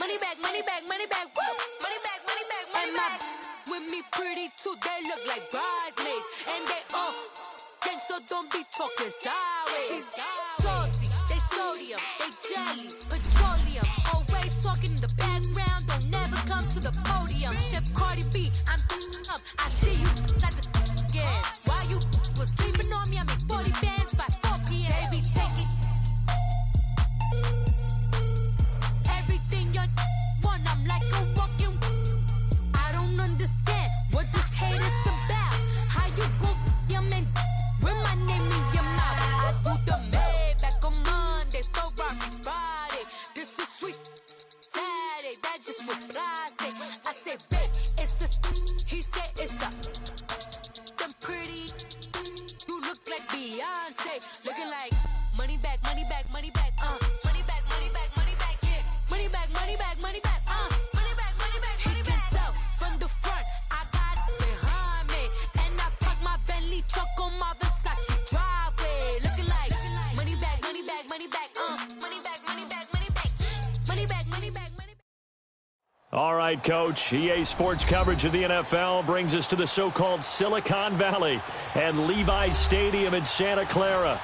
Money back, money back, money back, woo! Money back, money back, money back. With me pretty too, they look like bridesmaids. And they all gang, so don't be talking sideways. Salty, they sodium, they jelly, petroleum. Always talking in the background, don't never come to the podium. Chef Cardi B, I'm up, I see you like the again. While you was sleeping on me, I make 40 bands by 4 p.m. They be taking everything you want, I'm like a walking. I don't understand what this hate is about. How you go your man with my name in your mouth? I do the Maybach on Monday, for Friday. This is sweet Saturday, that's just what I say. I say, babe, it's a, he said it's a, them pretty, you look like Beyonce, looking like money back, money back, money back, money back, money back, money back, yeah, money back, money back, money back, money back, money back, money back. He can tell from the front, I got it behind me, and I park my Bentley truck on my Versace driveway, looking like money back, money back, money back, money back, money back, money back, money back, money back, money back. All right, Coach. EA Sports coverage of the NFL brings us to the so-called Silicon Valley and Levi's Stadium in Santa Clara.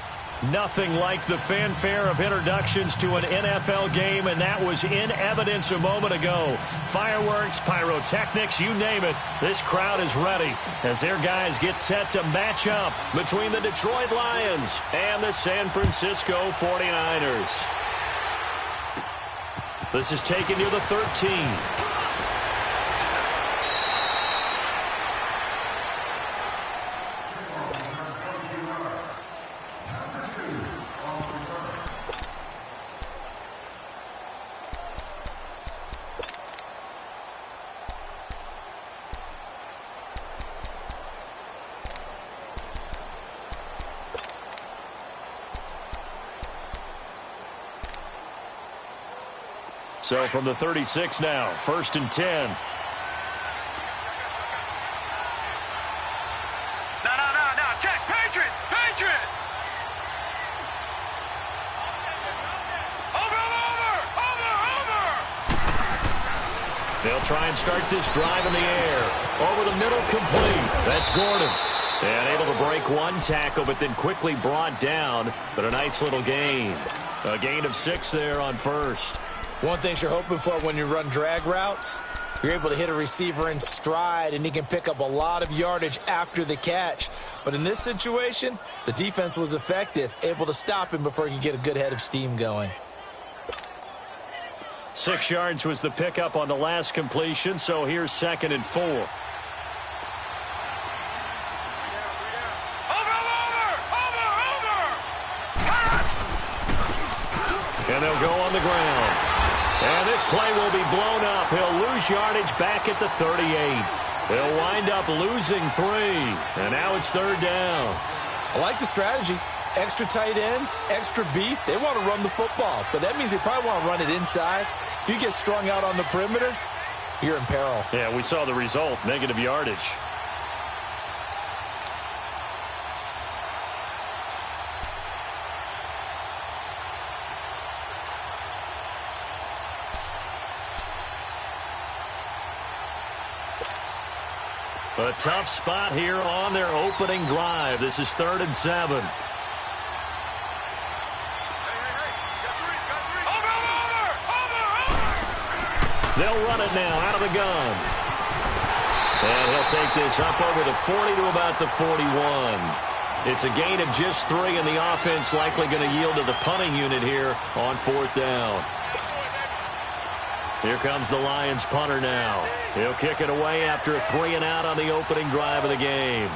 Nothing like the fanfare of introductions to an NFL game, and that was in evidence a moment ago. Fireworks, pyrotechnics, you name it. This crowd is ready as their guys get set to match up between the Detroit Lions and the San Francisco 49ers. This is taken near the 13. So from the 36 now, 1st and 10. No. Check. Patriot. Over. They'll try and start this drive in the air. Over the middle, complete. That's Gordon. And able to break one tackle, but then quickly brought down. But a nice little gain. A gain of 6 there on first. One thing you're hoping for when you run drag routes, you're able to hit a receiver in stride, and he can pick up a lot of yardage after the catch. But in this situation, the defense was effective, able to stop him before he could get a good head of steam going. 6 yards was the pickup on the last completion, so here's 2nd and 4. And they'll go on the ground. And this play will be blown up. He'll lose yardage back at the 38. He'll wind up losing 3. And now it's 3rd down. I like the strategy. Extra tight ends, extra beef. They want to run the football, but that means they probably want to run it inside. If you get strung out on the perimeter, you're in peril. Yeah, we saw the result, negative yardage. A tough spot here on their opening drive. This is 3rd and 7. They'll run it now out of the gun. And he'll take this up over the 40 to about the 41. It's a gain of just 3, and the offense likely going to yield to the punting unit here on 4th down. Here comes the Lions punter now. He'll kick it away after a 3 and out on the opening drive of the game.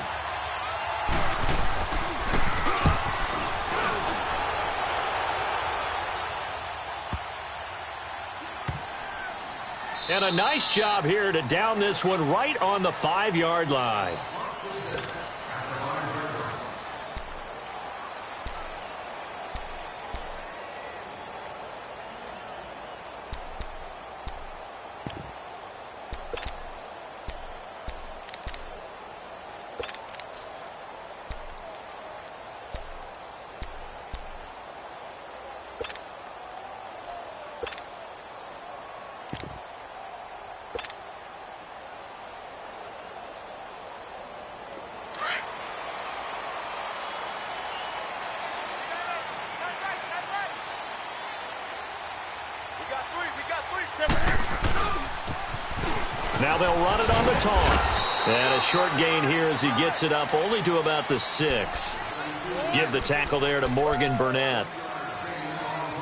And a nice job here to down this one right on the 5-yard line. Now they'll run it on the toss. And a short gain here as he gets it up only to about the 6. Give the tackle there to Morgan Burnett.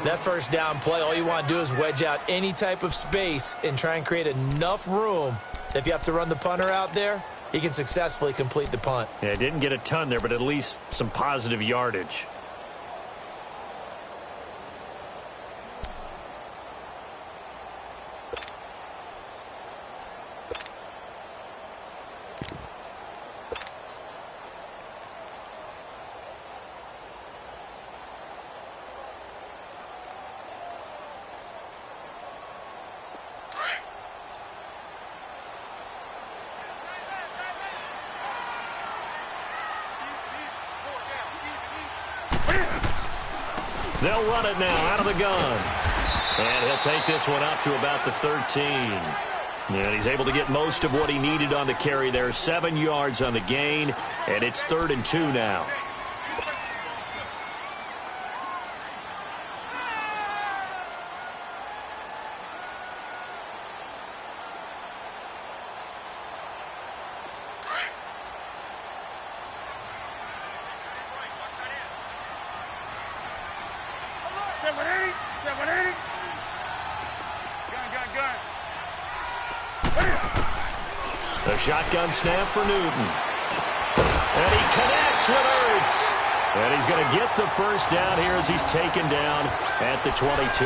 That first down play, all you want to do is wedge out any type of space and try and create enough room. If you have to run the punter out there, he can successfully complete the punt. Yeah, didn't get a ton there, but at least some positive yardage. They'll run it now out of the gun. And he'll take this one up to about the 13. And he's able to get most of what he needed on the carry there. 7 yards on the gain, and it's 3rd and 2 now. The shotgun snap for Newton. And he connects with Ertz. And he's going to get the first down here as he's taken down at the 22.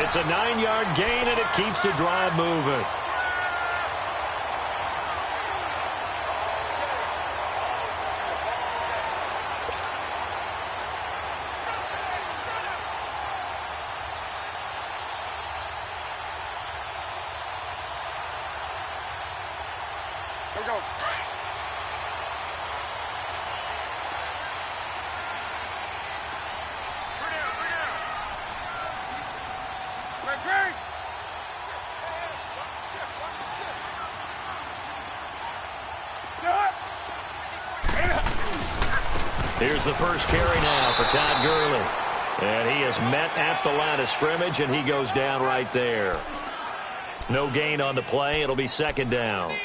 It's a 9-yard gain, and it keeps the drive moving. Here's the first carry now for Todd Gurley. And he is met at the line of scrimmage, and he goes down right there. No gain on the play. It'll be 2nd down.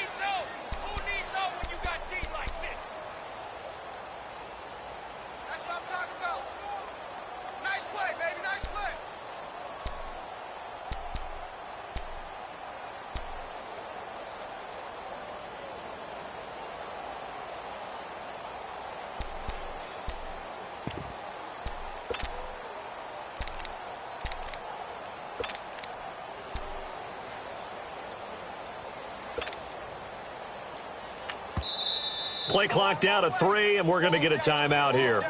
Play clock down to 3, and we're going to get a timeout here.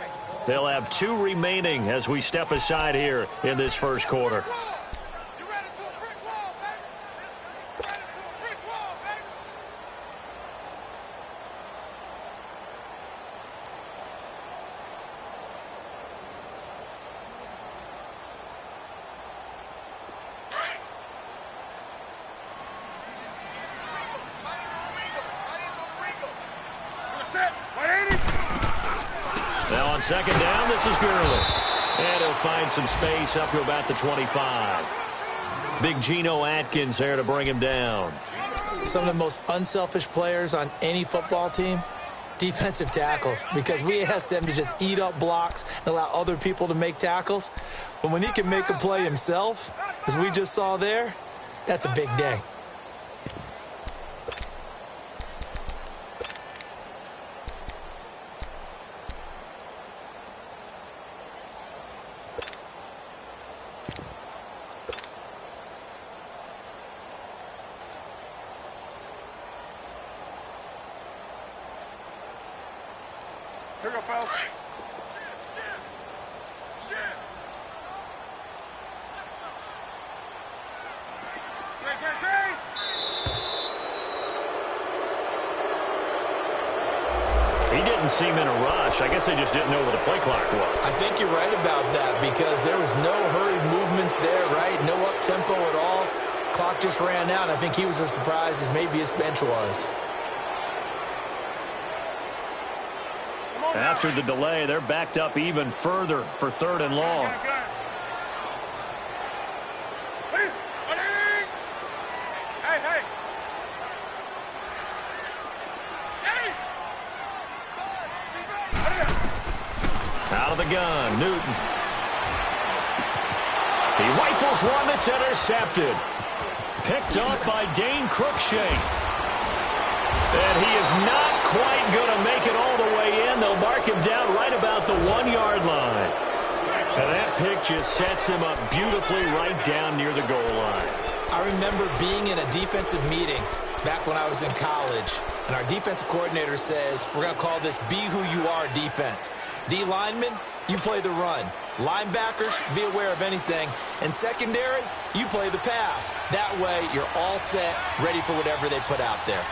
They'll have 2 remaining as we step aside here in this first quarter. Now on 2nd down, this is Gurley. And he'll find some space up to about the 25. Big Geno Atkins there to bring him down. Some of the most unselfish players on any football team, defensive tackles, because we ask them to just eat up blocks and allow other people to make tackles. But when he can make a play himself, as we just saw there, that's a big day. Here we go, fellas. He didn't seem in a rush. I guess they just didn't know where the play clock was. I think you're right about that because there was no hurried movements there, right? No up-tempo at all. Clock just ran out. I think he was as surprised as maybe his bench was. After the delay, they're backed up even further for 3rd and long. gun. Newton. He rifles one that's intercepted. Picked up by Dane Cruikshank. And he is not quite going to make it all the way in. They'll mark him down right about the 1-yard line. And that pick just sets him up beautifully right down near the goal line. I remember being in a defensive meeting back when I was in college, and our defensive coordinator says, we're going to call this Be Who You Are defense. D linemen, you play the run. Linebackers, be aware of anything. And secondary, you play the pass. That way, you're all set, ready for whatever they put out there.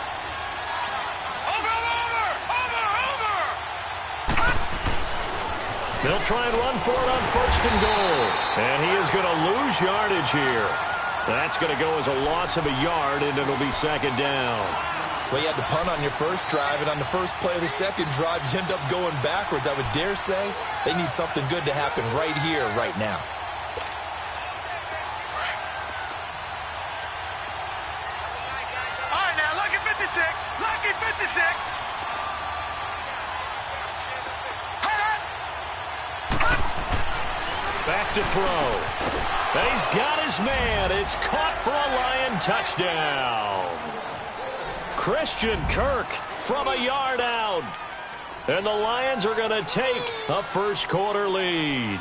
They'll try and run for it on 1st and goal. And he is going to lose yardage here. That's going to go as a loss of a yard, and it'll be 2nd down. Well, you had to punt on your first drive, and on the first play of the second drive, you end up going backwards. I would dare say they need something good to happen right here, right now. All right, now, lucky 56. Lucky 56. Back to throw. And he's got his man. It's caught for a Lion touchdown. Christian Kirk from a yard out. And the Lions are going to take a first-quarter lead.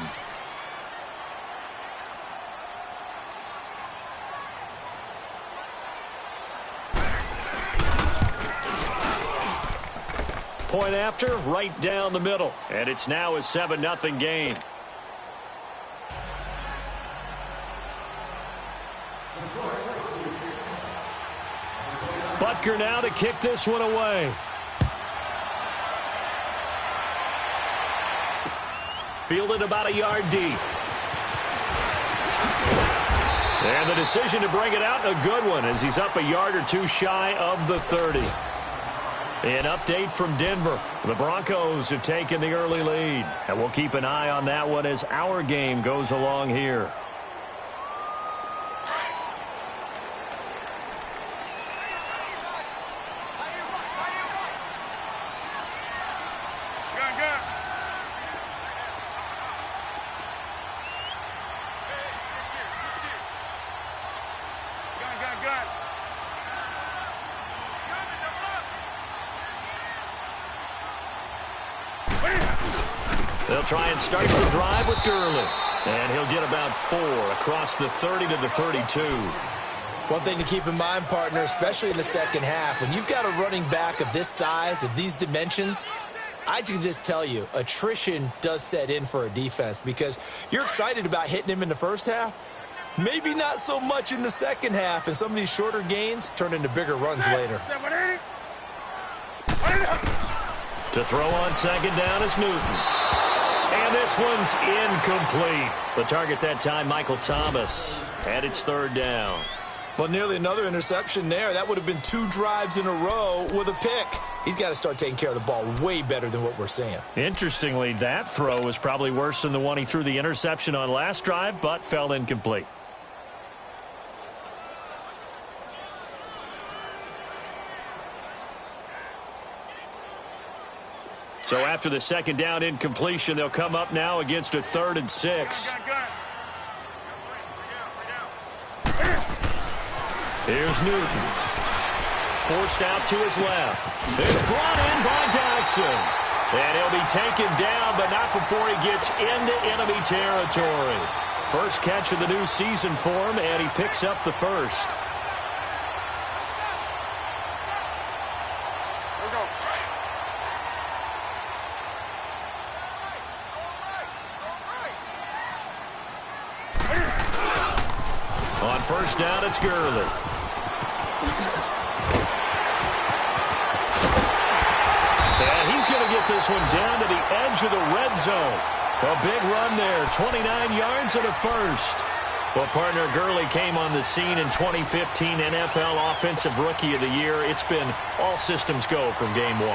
Point after, right down the middle. And it's now a 7-0 game. Butker now to kick this one away. Fielded about a yard deep. And the decision to bring it out, a good one, as he's up a yard or two shy of the 30. An update from Denver. The Broncos have taken the early lead. And we'll keep an eye on that one as our game goes along here. They'll try and start the drive with Gurley. And he'll get about 4 across the 30 to the 32. One thing to keep in mind, partner, especially in the second half, when you've got a running back of this size, of these dimensions, I can just tell you, attrition does set in for a defense because you're excited about hitting him in the first half. Maybe not so much in the second half, and some of these shorter gains turn into bigger runs later. To throw on 2nd down is Newton. And this one's incomplete. The target that time, Michael Thomas. And it's 3rd down. Well, nearly another interception there. That would have been 2 drives in a row with a pick. He's got to start taking care of the ball way better than what we're seeing. Interestingly, that throw was probably worse than the one he threw the interception on last drive, but fell incomplete. So after the 2nd down incompletion, they'll come up now against a 3rd and 6. Here's Newton. Forced out to his left. It's brought in by Jackson. And he'll be taken down, but not before he gets into enemy territory. First catch of the new season for him, and he picks up the first. On 1st down, it's Gurley. And he's going to get this one down to the edge of the red zone. A big run there, 29 yards and a first. Well, partner, Gurley came on the scene in 2015 NFL Offensive Rookie of the Year. It's been all systems go from game 1.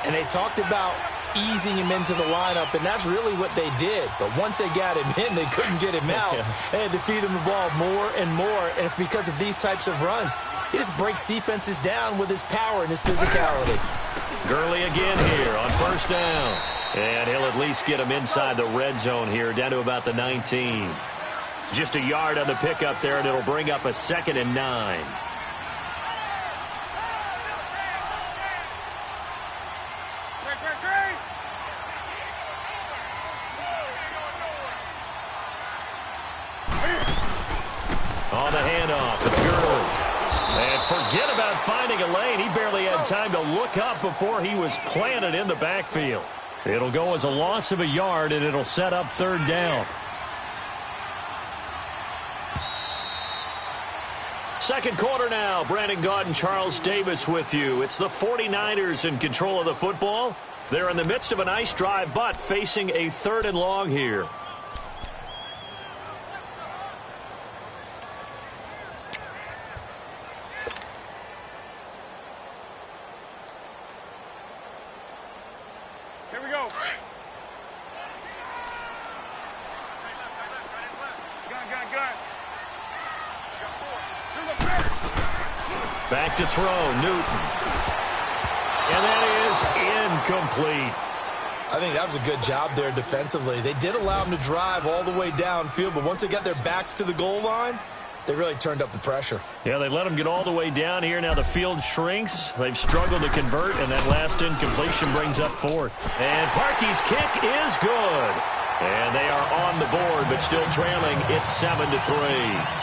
And they talked about easing him into the lineup, and that's really what they did. But once they got him in, they couldn't get him out. They had to feed him the ball more and more, and it's because of these types of runs. He just breaks defenses down with his power and his physicality. Gurley again here on 1st down. And he'll at least get him inside the red zone here, down to about the 19. Just a yard on the pickup there, and it'll bring up a 2nd and 9. On the handoff, it's Gurley. And forget about finding a lane. He barely had time to look up before he was planted in the backfield. It'll go as a loss of a yard, and it'll set up 3rd down. Second quarter now. Brandon Gaudin and Charles Davis with you. It's the 49ers in control of the football. They're in the midst of a nice drive, but facing a 3rd and long here. Here we go. Gun. Back to throw, Newton. And that is incomplete. I think that was a good job there defensively. They did allow them to drive all the way downfield, but once they got their backs to the goal line, they really turned up the pressure. Yeah, they let them get all the way down here. Now the field shrinks. They've struggled to convert, and that last incompletion brings up 4th. And Parkey's kick is good. And they are on the board, but still trailing. It's 7-3.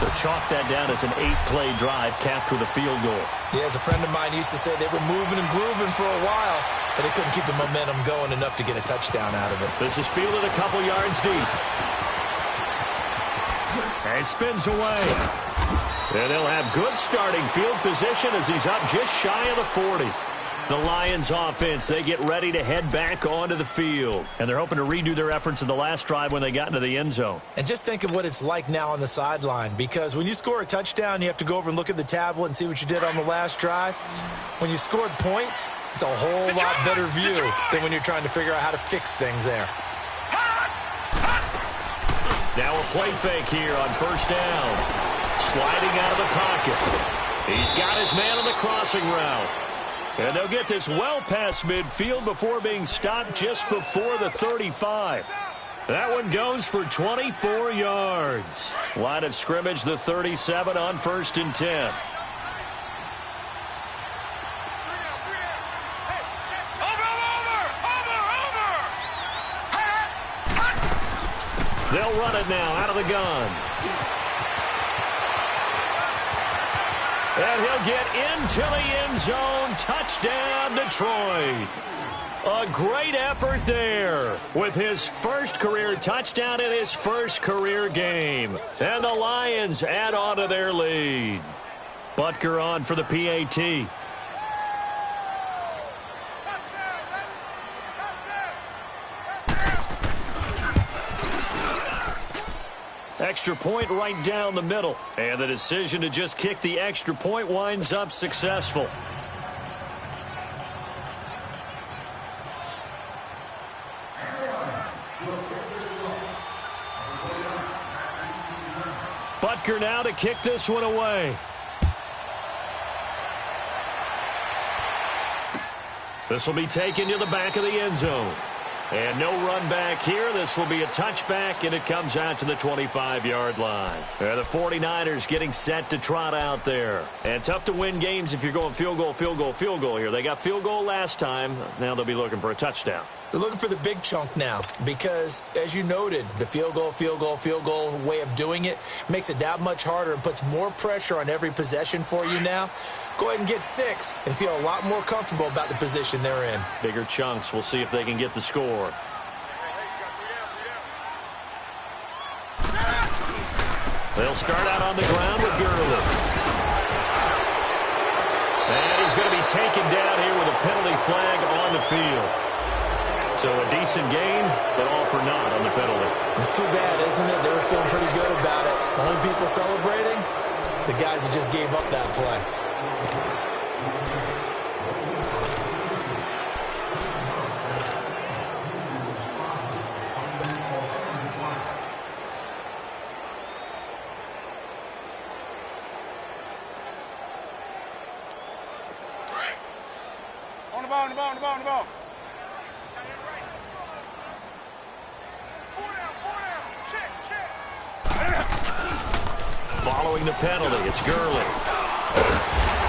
So chalk that down as an 8-play drive capped with a field goal. Yeah, as a friend of mine used to say, they were moving and grooving for a while, but they couldn't keep the momentum going enough to get a touchdown out of it. This is fielded a couple yards deep. And spins away. And they'll have good starting field position as he's up just shy of the 40. The Lions offense, they get ready to head back onto the field. And they're hoping to redo their efforts in the last drive when they got into the end zone. And just think of what it's like now on the sideline, because when you score a touchdown, you have to go over and look at the tablet and see what you did on the last drive. When you scored points, it's a whole lot better view than when you're trying to figure out how to fix things there. Now a play fake here on 1st down. Sliding out of the pocket. He's got his man on the crossing route. And they'll get this well past midfield before being stopped just before the 35. That one goes for 24 yards. Line of scrimmage, the 37 on 1st and 10. They'll run it now out of the gun. And he'll get into the end zone. Touchdown, Detroit. A great effort there with his first career touchdown in his first career game. And the Lions add on to their lead. Butker on for the PAT. Extra point right down the middle. And the decision to just kick the extra point winds up successful. Butker now to kick this one away. This will be taken to the back of the end zone. And no run back here. This will be a touchback, and it comes out to the 25-yard line. The 49ers getting set to trot out there. And tough to win games if you're going field goal, field goal, field goal here. They got field goal last time. Now they'll be looking for a touchdown. They're looking for the big chunk now because, as you noted, the field goal way of doing it makes it that much harder and puts more pressure on every possession for you now. Go ahead and get 6 and feel a lot more comfortable about the position they're in. Bigger chunks. We'll see if they can get the score. They'll start out on the ground with Gurley. And he's going to be taken down here with a penalty flag on the field. So a decent gain, but all for naught on the penalty. It's too bad, isn't it? They were feeling pretty good about it. The only people celebrating, the guys who just gave up that play. On the ball. Following the penalty, it's Gurley.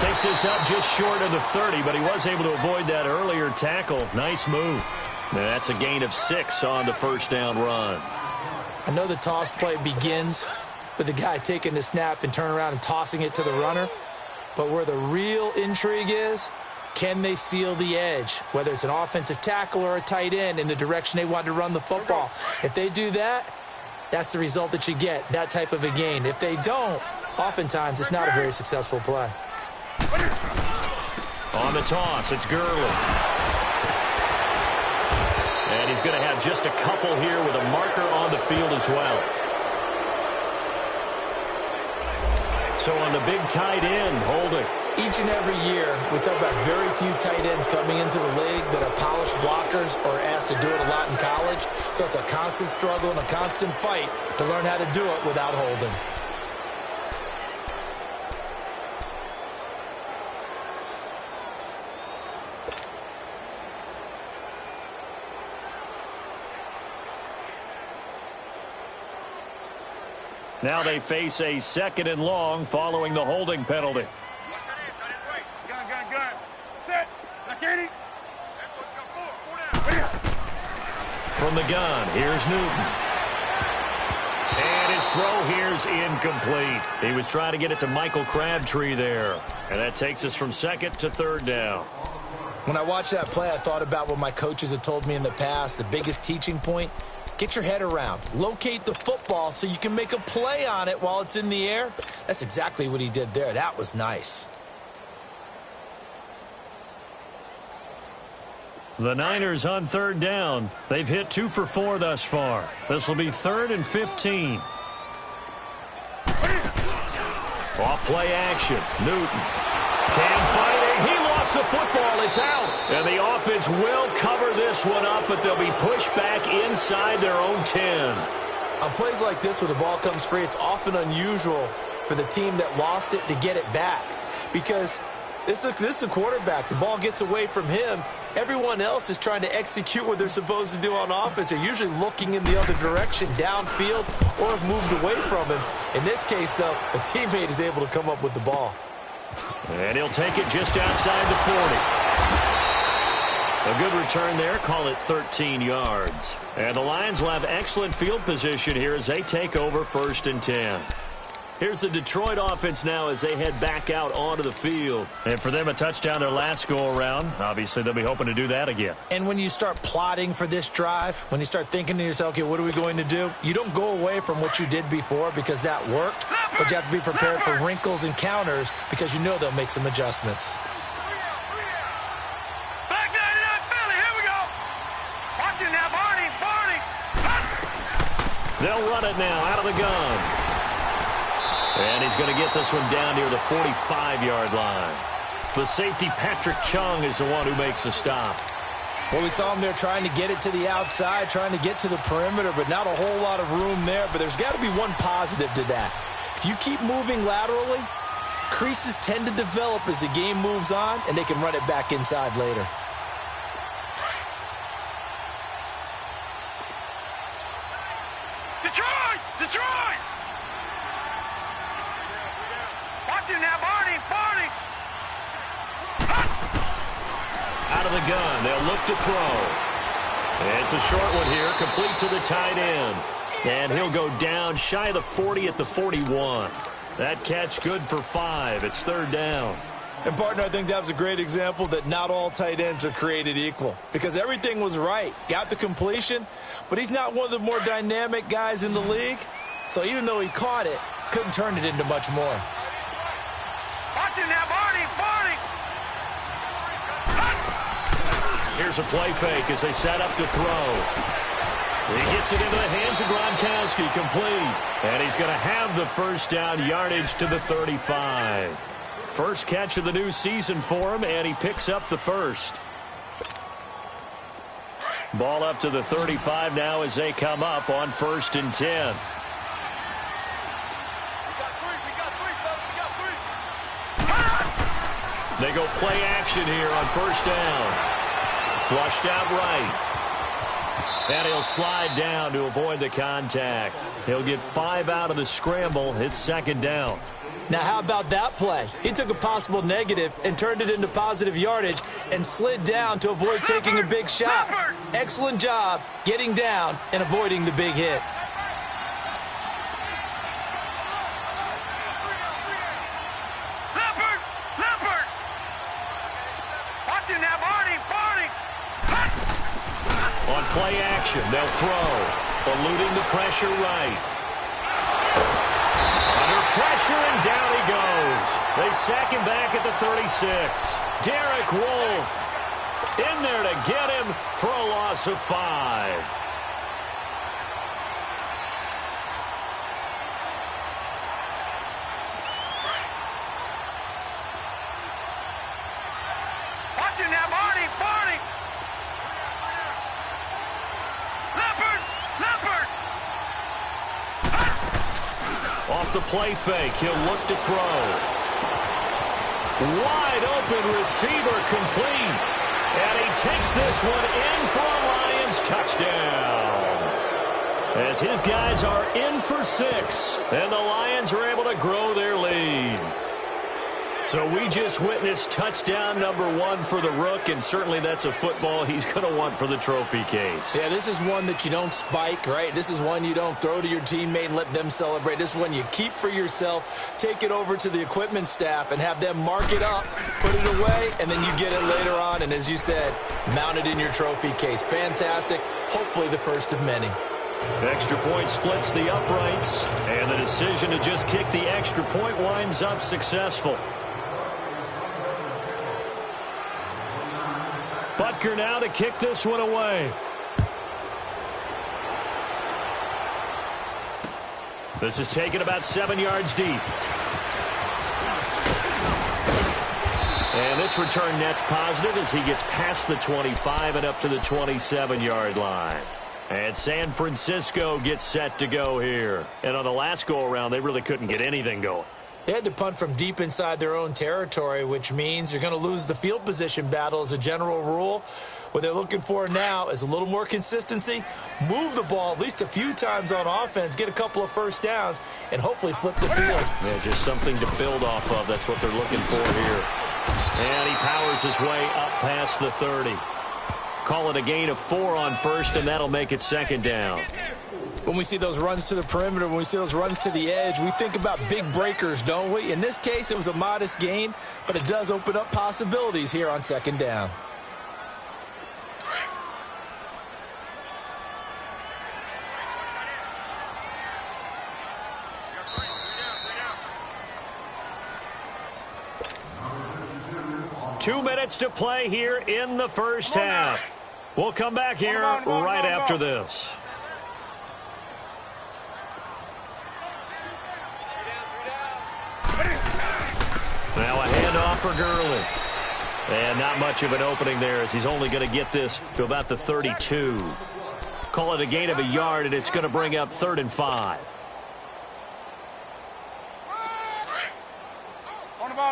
Takes this up just short of the 30, but he was able to avoid that earlier tackle. Nice move. And that's a gain of 6 on the first down run. I know the toss play begins with the guy taking the snap and turning around and tossing it to the runner. But where the real intrigue is, can they seal the edge, whether it's an offensive tackle or a tight end, in the direction they want to run the football? If they do that, that's the result that you get, that type of a gain. If they don't, oftentimes it's not a very successful play. On the toss, it's Gurley. And he's going to have just a couple here with a marker on the field as well. So on the big tight end, holding. Each and every year, we talk about very few tight ends coming into the league that are polished blockers or asked to do it a lot in college. So it's a constant struggle and a constant fight to learn how to do it without holding. Now they face a 2nd and long following the holding penalty. From the gun, here's Newton. And his throw here's incomplete. He was trying to get it to Michael Crabtree there. And that takes us from 2nd to 3rd down. When I watched that play, I thought about what my coaches had told me in the past. The biggest teaching point: get your head around. Locate the football so you can make a play on it while it's in the air. That's exactly what he did there. That was nice. The Niners on 3rd down. They've hit 2 for 4 thus far. This will be 3rd and 15. Off play action. Newton can fight it. He lost the football. It's out. And the offense will cover this one up, but they'll be pushed back inside their own 10. On plays like this where the ball comes free, it's often unusual for the team that lost it to get it back, because this is a quarterback. The ball gets away from him. Everyone else is trying to execute what they're supposed to do on offense. They're usually looking in the other direction, downfield, or have moved away from him. In this case, though, a teammate is able to come up with the ball. And he'll take it just outside the 40. A good return there. Call it 13 yards. And the Lions will have excellent field position here as they take over 1st and 10. Here's the Detroit offense now as they head back out onto the field. And for them, a touchdown their last go-around. Obviously, they'll be hoping to do that again. And when you start plotting for this drive, when you start thinking to yourself, okay, what are we going to do? You don't go away from what you did before because that worked, but you have to be prepared for wrinkles and counters because you know they'll make some adjustments. Back 99 Philly, here we go. Watch it now, Barney. They'll run it now out of the gun. And he's going to get this one down near the 45-yard line. The safety, Patrick Chung, is the one who makes the stop. Well, we saw him there trying to get it to the outside, trying to get to the perimeter, but not a whole lot of room there. But there's got to be one positive to that. If you keep moving laterally, creases tend to develop as the game moves on, and they can run it back inside later. Detroit! Watch it now, Barney. Out of the gun, they'll look to throw. It's a short one here, complete to the tight end. And he'll go down shy of the 40 at the 41. That catch good for 5. It's 3rd down. And, partner, I think that was a great example that not all tight ends are created equal, because everything was right. Got the completion, but he's not one of the more dynamic guys in the league. So even though he caught it, couldn't turn it into much more. Watch it now, Barney. Here's a play fake as they set up to throw. He gets it into the hands of Gronkowski, complete. And he's going to have the first down, yardage to the 35. First catch of the new season for him, and he picks up the first. Ball up to the 35 now as they come up on 1st and 10. They go play action here on 1st down. Flushed out right. And he'll slide down to avoid the contact. He'll get 5 out of the scramble. It's second down. Now, how about that play? He took a possible negative and turned it into positive yardage and slid down to avoid taking a big shot. Excellent job getting down and avoiding the big hit. Leopard! Watch it now, Barney! On play action, they'll throw. Eluding the pressure right. Under pressure, and down he goes. They sack him back at the 36. Derek Wolfe in there to get him for a loss of 5. Watch it now, Barney! Leopard! Off the play fake, he'll look to throw. Wide open receiver complete. And he takes this one in for a Lions touchdown. As his guys are in for 6. And the Lions are able to grow their lead. So we just witnessed touchdown number 1 for the Rook, and certainly that's a football he's going to want for the trophy case. Yeah, this is one that you don't spike, right? This is one you don't throw to your teammate and let them celebrate. This is one you keep for yourself, take it over to the equipment staff, and have them mark it up, put it away, and then you get it later on, and as you said, mount it in your trophy case. Fantastic. Hopefully the first of many. Extra point splits the uprights, and the decision to just kick the extra point winds up successful. Butker now to kick this one away. This is taken about 7 yards deep. And this return net's positive as he gets past the 25 and up to the 27-yard line. And San Francisco gets set to go here. And on the last go-around, they really couldn't get anything going. They had to punt from deep inside their own territory, which means you're going to lose the field position battle as a general rule. What they're looking for now is a little more consistency, move the ball at least a few times on offense, get a couple of first downs, and hopefully flip the field. Yeah, just something to build off of. That's what they're looking for here. And he powers his way up past the 30. Call it a gain of 4 on first, and that'll make it second down. When we see those runs to the perimeter, when we see those runs to the edge, we think about big breakers, don't we? In this case, it was a modest gain, but it does open up possibilities here on second down. Two minutes to play here in the first half. We'll come back here right after this. Now a handoff for Gurley. And not much of an opening there as he's only going to get this to about the 32. Call it a gain of a yard, and it's going to bring up 3rd and 5. On the ball.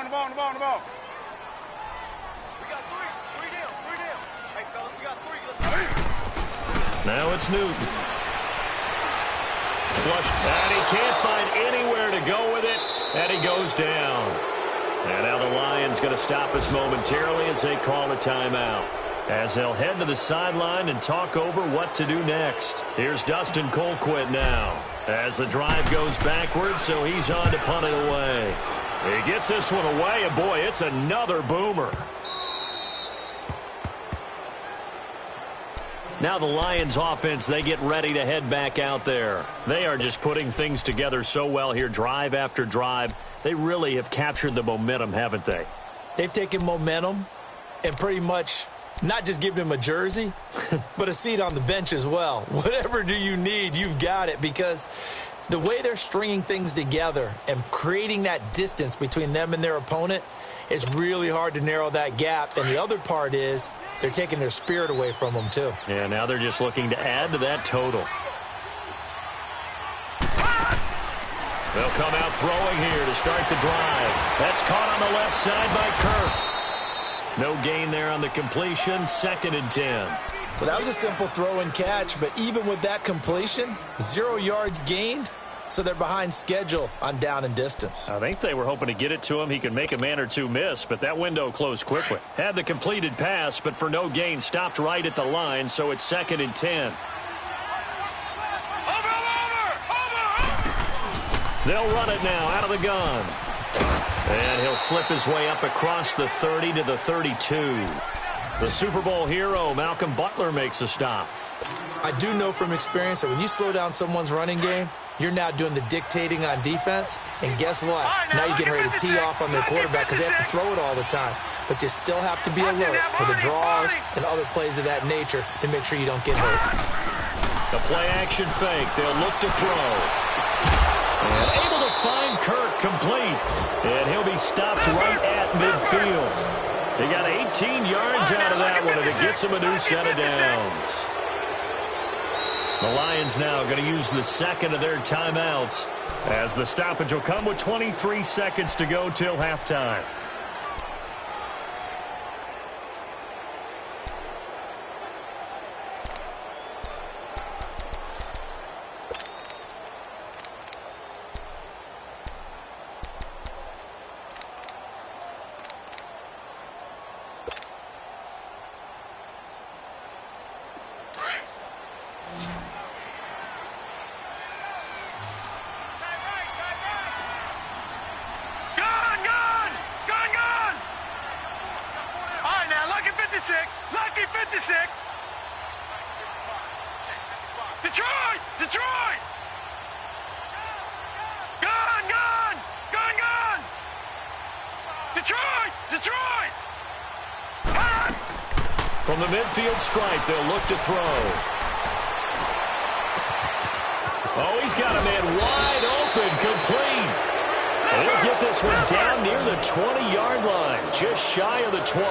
We got three down. Hey, fellas, we got 3. Now it's Newton. Flushed, and he can't find anywhere to go with it, and he goes down. And now the Lions going to stop us momentarily as they call a timeout. As they'll head to the sideline and talk over what to do next. Here's Dustin Colquitt now. As the drive goes backwards, so he's on to punt it away. He gets this one away, and boy, it's another boomer. Now the Lions offense, they get ready to head back out there. They are just putting things together so well here, drive after drive. They really have captured the momentum, haven't they? They've taken momentum and pretty much not just given him a jersey, but a seat on the bench as well. Whatever do you need, you've got it, because the way they're stringing things together and creating that distance between them and their opponent, it's really hard to narrow that gap. And the other part is they're taking their spirit away from them, too. Yeah, now they're just looking to add to that total. They'll come out throwing here to start the drive. That's caught on the left side by Kirk. No gain there on the completion. 2nd and 10. Well, that was a simple throw and catch, but even with that completion, 0 yards gained, so they're behind schedule on down and distance. I think they were hoping to get it to him. He could make a man or two miss, but that window closed quickly. Had the completed pass, but for no gain, stopped right at the line, so it's 2nd and 10. They'll run it now out of the gun. And he'll slip his way up across the 30 to the 32. The Super Bowl hero, Malcolm Butler, makes a stop. I do know from experience that when you slow down someone's running game, you're now doing the dictating on defense. And guess what? Now you're getting ready to tee off on their quarterback because they have to throw it all the time. But you still have to be alert for the draws and other plays of that nature to make sure you don't get hurt. The play-action fake. They'll look to throw. And able to find Kirk complete. And he'll be stopped right at midfield. They got 18 yards out of that one, and it gets them a new set of downs. The Lions now going to use the second of their timeouts, as the stoppage will come with 23 seconds to go till halftime. Lucky 56. Detroit! Detroit! Gone! Gone! Gone! Gone! Detroit! Detroit! Hot! From the midfield stripe, they'll look to throw. Oh, he's got a man wide open, complete. He'll get this one down near the 20-yard line, just shy of the 20.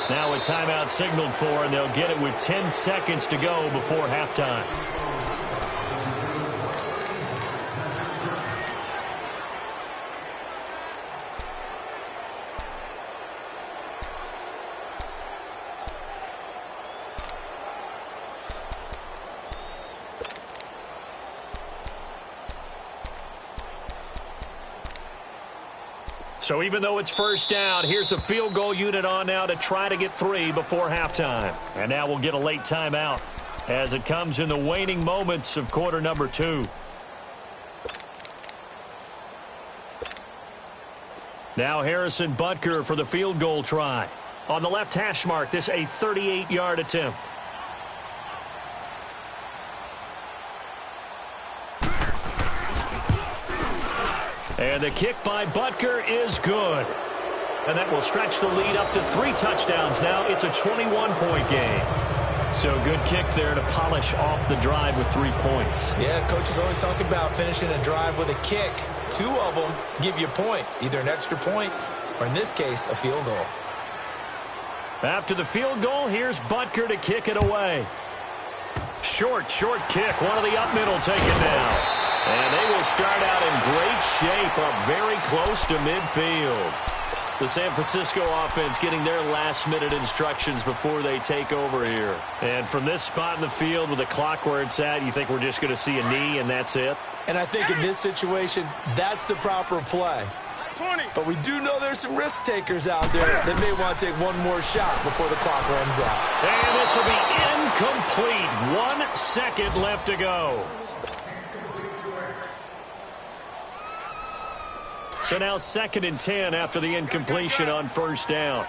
Now a timeout signaled for, and they'll get it with 10 seconds to go before halftime. So even though it's first down, here's the field goal unit on now to try to get 3 before halftime. And now we'll get a late timeout as it comes in the waning moments of quarter number 2. Now Harrison Butker for the field goal try. On the left hash mark, this a 38-yard attempt. And the kick by Butker is good. And that will stretch the lead up to 3 touchdowns now. It's a 21-point game. So good kick there to polish off the drive with 3 points. Yeah, coaches always talk about finishing a drive with a kick. 2 of them give you points, either an extra point or, in this case, a field goal. After the field goal, here's Butker to kick it away. Short kick. One of the up middle taken down. And they will start out in great shape up very close to midfield. The San Francisco offense getting their last-minute instructions before they take over here. And from this spot in the field with the clock where it's at, you think we're just going to see a knee and that's it? And I think in this situation, that's the proper play. 20. But we do know there's some risk takers out there that may want to take one more shot before the clock runs out. And this will be incomplete. 1 second left to go. So now 2nd and 10 after the incompletion on first down.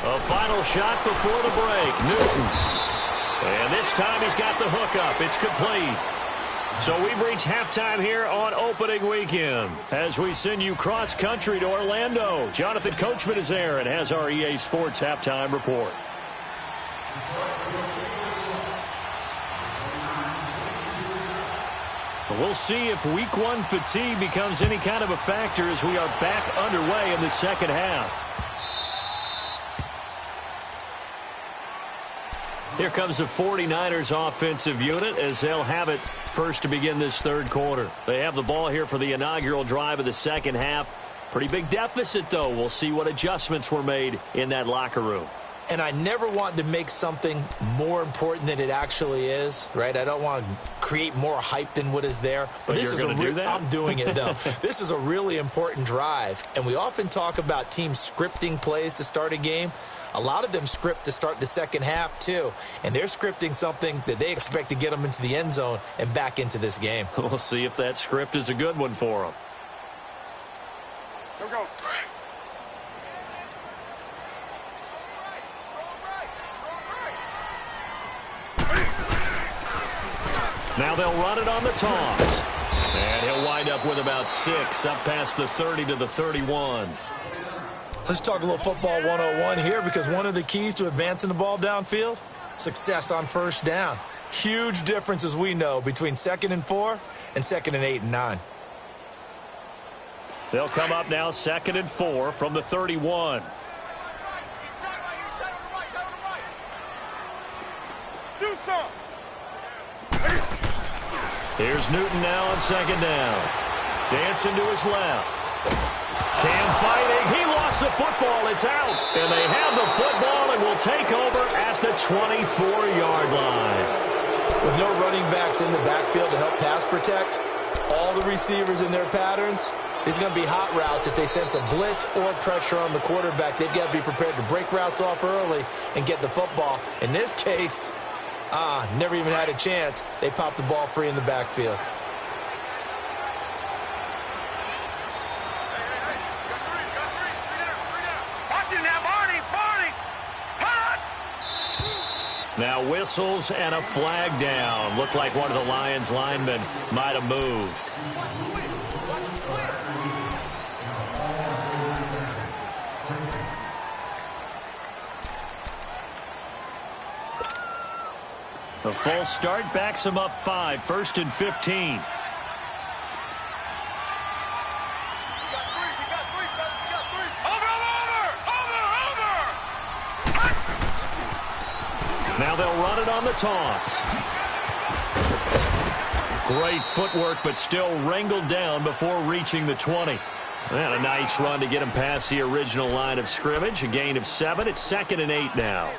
A final shot before the break. Newton. And this time he's got the hook up. It's complete. So we've reached halftime here on opening weekend. As we send you cross-country to Orlando, Jonathan Coachman is there and has our EA Sports halftime report. We'll see if week 1 fatigue becomes any kind of a factor as we are back underway in the second half. Here comes the 49ers offensive unit as they'll have it first to begin this third quarter. They have the ball here for the inaugural drive of the second half. Pretty big deficit, though. We'll see what adjustments were made in that locker room. And I never want to make something more important than it actually is, right? I don't want to create more hype than what is there. But this is do that? I'm doing it, though. This is a really important drive. And we often talk about teams scripting plays to start a game. A lot of them script to start the second half, too. And they're scripting something that they expect to get them into the end zone and back into this game. We'll see if that script is a good one for them. Here we go. Now they'll run it on the toss. And he'll wind up with about 6, up past the 30 to the 31. Let's talk a little football 101 here, because one of the keys to advancing the ball downfield, success on first down. Huge difference, as we know, between 2nd and 4 and 2nd and 8 and 9. They'll come up now 2nd and 4 from the 31. Do some. Here's Newton now on 2nd down. Dancing to his left. Cam fighting. He lost the football. It's out. And they have the football and will take over at the 24-yard line. With no running backs in the backfield to help pass protect, all the receivers in their patterns, these are going to be hot routes. If they sense a blitz or pressure on the quarterback, they've got to be prepared to break routes off early and get the football. In this case, never even had a chance. They popped the ball free in the backfield. Now whistles and a flag down. Looked like one of the Lions linemen might have moved. A full start backs him up 5, 1st and 15. Now they'll run it on the toss. Great footwork, but still wrangled down before reaching the 20. And a nice run to get him past the original line of scrimmage. A gain of 7. It's 2nd and 8 now.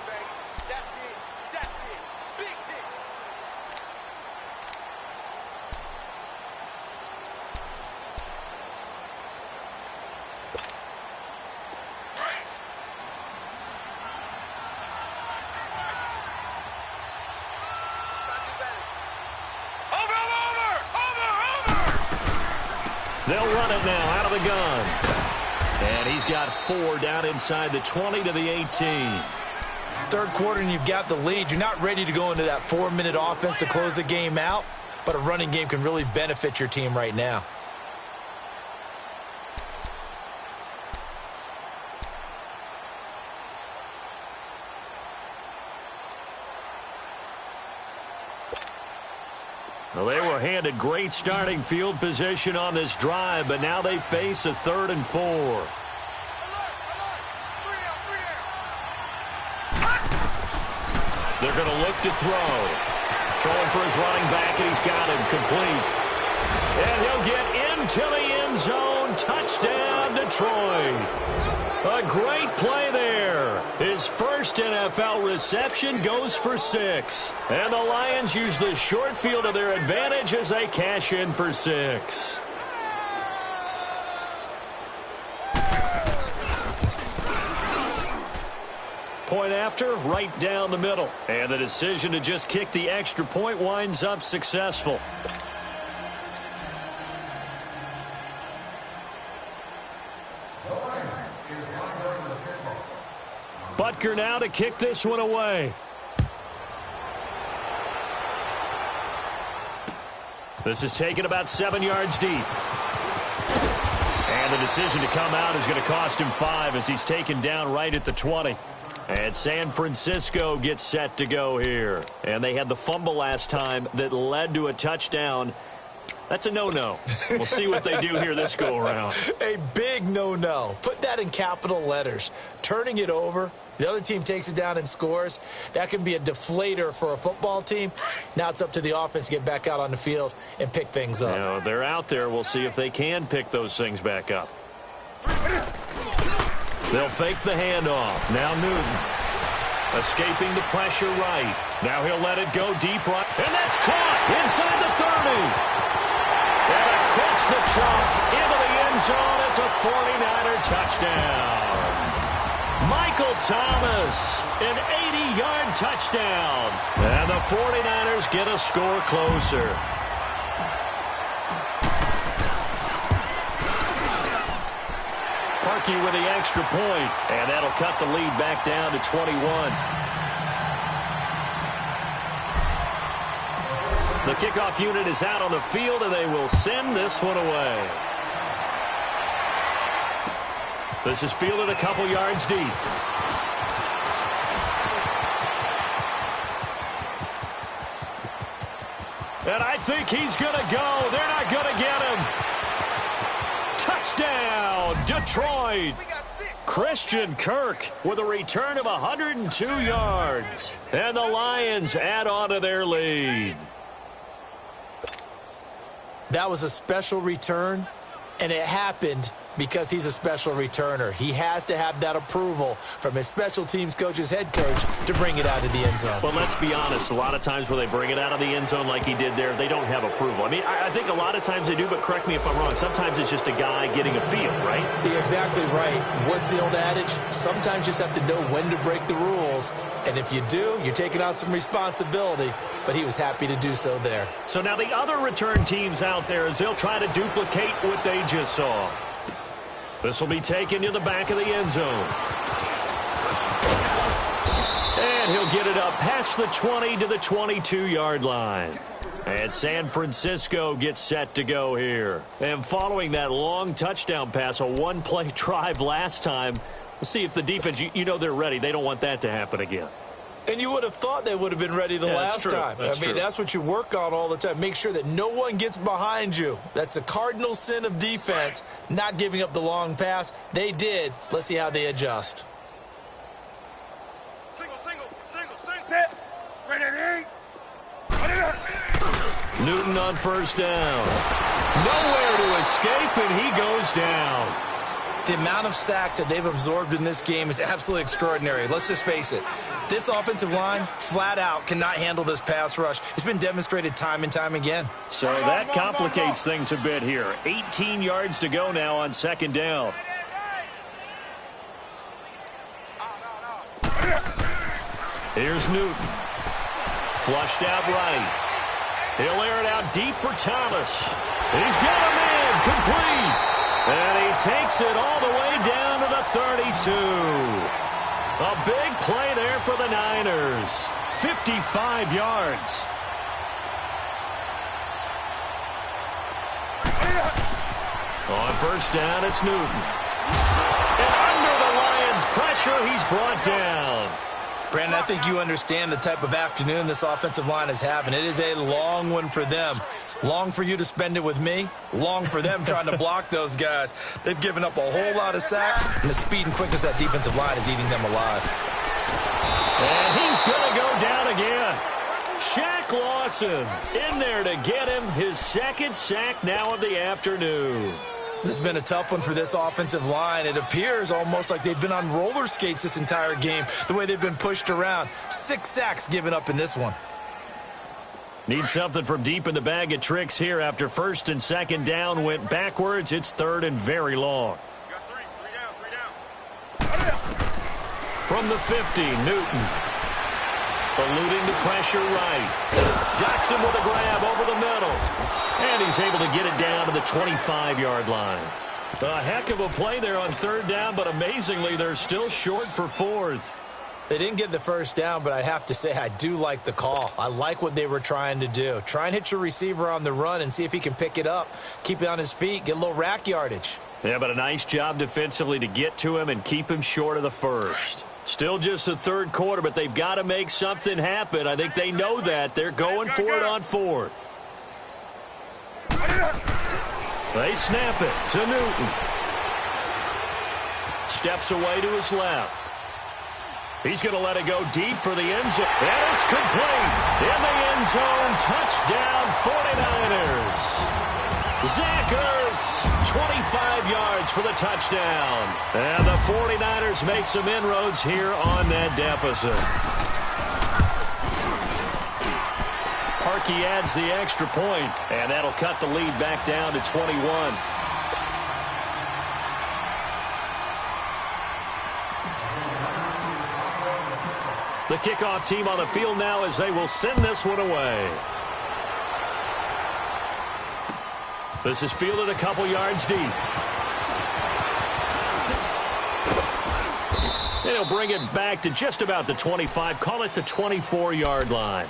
They'll run it now out of the gun. And he's got 4 down inside the 20 to the 18. Third quarter and you've got the lead. You're not ready to go into that 4-minute offense to close the game out, but a running game can really benefit your team right now. Well, they were handed great starting field position on this drive, but now they face a 3rd and 4. They're going to look to throw. Throwing for his running back, and he's got him complete. And he'll get into the end zone. Touchdown, Detroit. A great play there. His first NFL reception goes for 6. And the Lions use the short field to their advantage as they cash in for 6. Point after, right down the middle. And the decision to just kick the extra point winds up successful. Butker now to kick this one away. This is taken about 7 yards deep. And the decision to come out is going to cost him 5 as he's taken down right at the 20. And San Francisco gets set to go here. And they had the fumble last time that led to a touchdown. That's a no-no. We'll see what they do here this go-around. A big no-no. Put that in capital letters. Turning it over, the other team takes it down and scores. That can be a deflator for a football team. Now it's up to the offense to get back out on the field and pick things up. Now, they're out there. We'll see if they can pick those things back up. They'll fake the handoff. Now Newton. Escaping the pressure right. Now he'll let it go deep right. And that's caught inside the 30. And across the chalk into the end zone. It's a 49er touchdown. Michael Thomas, an 80-yard touchdown. And the 49ers get a score closer. Parkey with the extra point, and that'll cut the lead back down to 21. The kickoff unit is out on the field, and they will send this one away. This is fielded a couple yards deep. And I think he's going to go. They're not going to get him. Touchdown, Detroit. Christian Kirk with a return of 102 yards. And the Lions add on to their lead. That was a special return, and it happened because he's a special returner. He has to have that approval from his special teams coach's head coach to bring it out of the end zone. But let's be honest, a lot of times when they bring it out of the end zone like he did there, they don't have approval. I mean, I think a lot of times they do, but correct me if I'm wrong. Sometimes it's just a guy getting a feel, right? You're exactly right. What's the old adage? Sometimes you just have to know when to break the rules. And if you do, you're taking on some responsibility. But he was happy to do so there. So now the other return teams out there, as they'll try to duplicate what they just saw. This will be taken to the back of the end zone. And he'll get it up past the 20 to the 22-yard line. And San Francisco gets set to go here. And following that long touchdown pass, a one-play drive last time, we'll see if the defense, you know they're ready. They don't want that to happen again. And you would have thought they would have been ready the last time. I mean, that's what you work on all the time. Make sure that no one gets behind you. That's the cardinal sin of defense, not giving up the long pass. They did. Let's see how they adjust. Single. Set. Ready. Newton on first down. Nowhere to escape, and he goes down. The amount of sacks that they've absorbed in this game is absolutely extraordinary. Let's just face it. This offensive line, flat out, cannot handle this pass rush. It's been demonstrated time and time again. So that complicates things a bit here. 18 yards to go now on second down. Here's Newton. Flushed out right. He'll air it out deep for Thomas. He's got a man complete. And he takes it all the way down to the 32. A big play there for the Niners. 55 yards. On first down, it's Newton. And under the Lions' pressure, he's brought down. Brandon, I think you understand the type of afternoon this offensive line is having. It is a long one for them. Long for you to spend it with me. Long for them trying to block those guys. They've given up a whole lot of sacks, and the speed and quickness of that defensive line is eating them alive. And he's going to go down again. Shaq Lawson in there to get him his second sack now of the afternoon. This has been a tough one for this offensive line. It appears almost like they've been on roller skates this entire game, the way they've been pushed around. 6 sacks given up in this one. Need something from deep in the bag of tricks here after first and second down went backwards. It's third and very long. Got three down. From the 50, Newton. Eluding the pressure right. Docks him with a grab over the middle. And he's able to get it down to the 25-yard line. A heck of a play there on third down, but amazingly, they're still short for fourth. They didn't get the first down, but I have to say I do like the call. I like what they were trying to do. Try and hit your receiver on the run and see if he can pick it up. Keep it on his feet, get a little rack yardage. Yeah, but a nice job defensively to get to him and keep him short of the first. Still just the third quarter, but they've got to make something happen. I think they know that. They're going for it on fourth. They snap it to Newton. Steps away to his left. He's going to let it go deep for the end zone. And it's complete. In the end zone, touchdown 49ers. Zach Ertz, 25 yards for the touchdown. And the 49ers make some inroads here on that deficit. Parkey adds the extra point, and that'll cut the lead back down to 21. The kickoff team on the field now as they will send this one away. This is fielded a couple yards deep. And he'll bring it back to just about the 25, call it the 24-yard line.